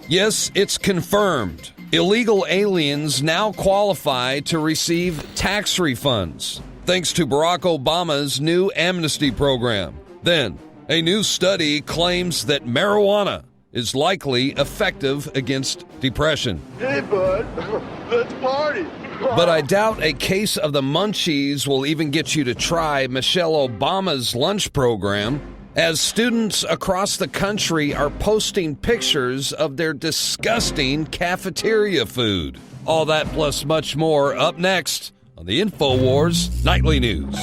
Yes, it's confirmed. Illegal aliens now qualify to receive tax refunds, thanks to Barack Obama's new amnesty program. Then, a new study claims that marijuana is likely effective against depression. Hey, bud, let's party. But I doubt a case of the munchies will even get you to try Michelle Obama's lunch program, as students across the country are posting pictures of their disgusting cafeteria food. All that plus much more up next on the InfoWars Nightly News.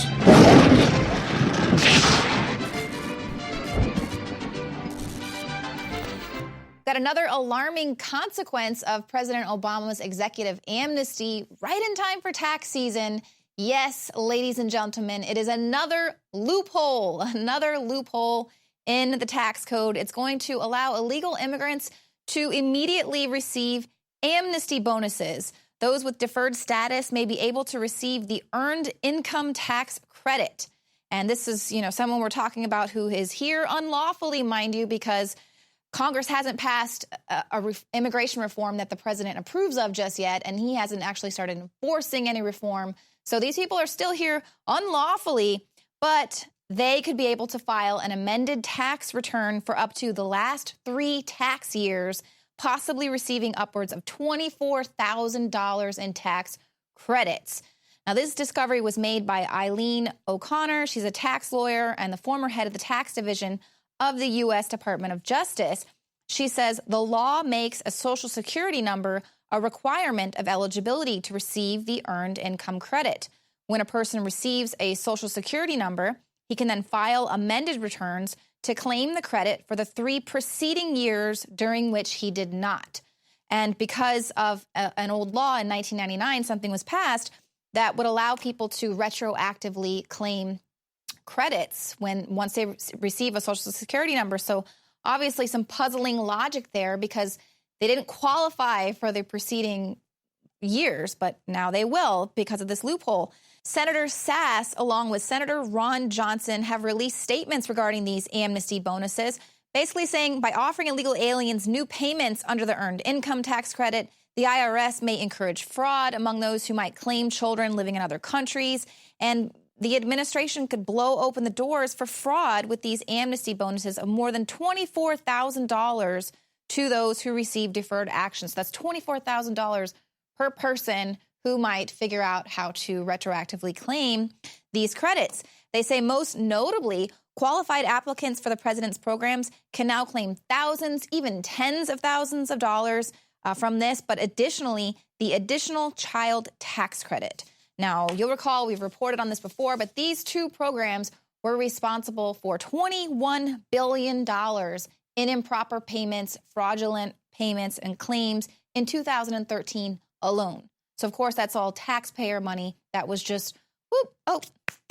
Got another alarming consequence of President Obama's executive amnesty right in time for tax season. Yes, ladies and gentlemen, it is another loophole in the tax code. It's going to allow illegal immigrants to immediately receive amnesty bonuses. Those with deferred status may be able to receive the earned income tax credit. And this is, someone we're talking about who is here unlawfully, mind you, because Congress hasn't passed immigration reform that the president approves of just yet, and he hasn't actually started enforcing any reform. So these people are still here unlawfully, but they could be able to file an amended tax return for up to the last 3 tax years, possibly receiving upwards of $24,000 in tax credits. Now, this discovery was made by Eileen O'Connor. She's a tax lawyer and the former head of the tax division of the U.S. Department of Justice. She says the law makes a Social Security number a requirement of eligibility to receive the earned income credit. When a person receives a Social Security number, he can then file amended returns to claim the credit for the 3 preceding years during which he did not. And because of an old law in 1999, something was passed that would allow people to retroactively claim credits once they receive a Social Security number. So obviously some puzzling logic there because they didn't qualify for the preceding years, but now they will because of this loophole. Senator Sass, along with Senator Ron Johnson, have released statements regarding these amnesty bonuses, basically saying by offering illegal aliens new payments under the Earned Income Tax Credit, the IRS may encourage fraud among those who might claim children living in other countries, and the administration could blow open the doors for fraud with these amnesty bonuses of more than $24,000 to those who receive deferred action. So that's $24,000 per person who might figure out how to retroactively claim these credits. They say most notably, qualified applicants for the president's programs can now claim thousands, even tens of thousands of dollars from this, but additionally, the additional child tax credit. Now, you'll recall we've reported on this before, but these 2 programs were responsible for $21 billion in improper payments, fraudulent payments, and claims in 2013 alone. So, of course, that's all taxpayer money that was just,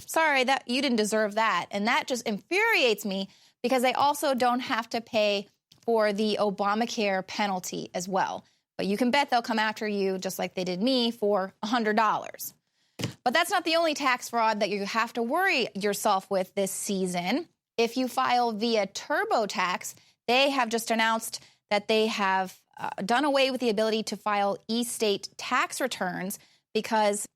sorry, that you didn't deserve that. And that just infuriates me because they also don't have to pay for the Obamacare penalty as well. But you can bet they'll come after you just like they did me for $100. But that's not the only tax fraud that you have to worry yourself with this season. If you file via TurboTax, they have just announced that they have done away with the ability to file e-state tax returns because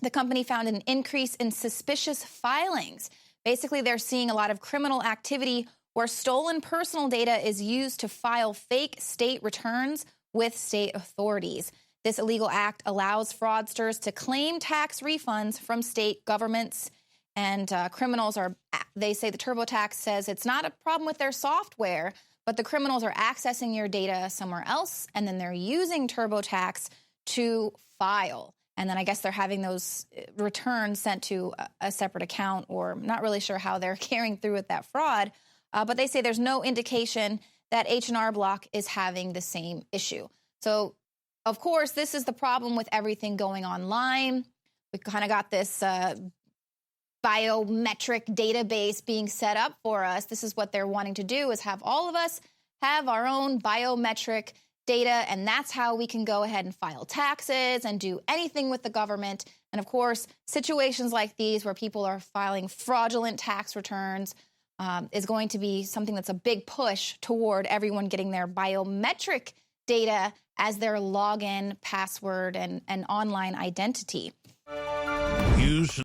the company found an increase in suspicious filings. Basically, they're seeing a lot of criminal activity where stolen personal data is used to file fake state returns with state authorities. This illegal act allows fraudsters to claim tax refunds from state governments, and criminals they say the TurboTax says it's not a problem with their software, but the criminals are accessing your data somewhere else, and then they're using TurboTax to file. And then I guess they're having those returns sent to a separate account, or I'm not really sure how they're carrying through with that fraud. But they say there's no indication that H&R Block is having the same issue. So, of course, this is the problem with everything going online. We kind of got this biometric database being set up for us. This is what they're wanting to do, is have all of us have our own biometric data, and that's how we can go ahead and file taxes and do anything with the government. And of course, situations like these where people are filing fraudulent tax returns is going to be something that's a big push toward everyone getting their biometric data as their login, password, and online identity. Use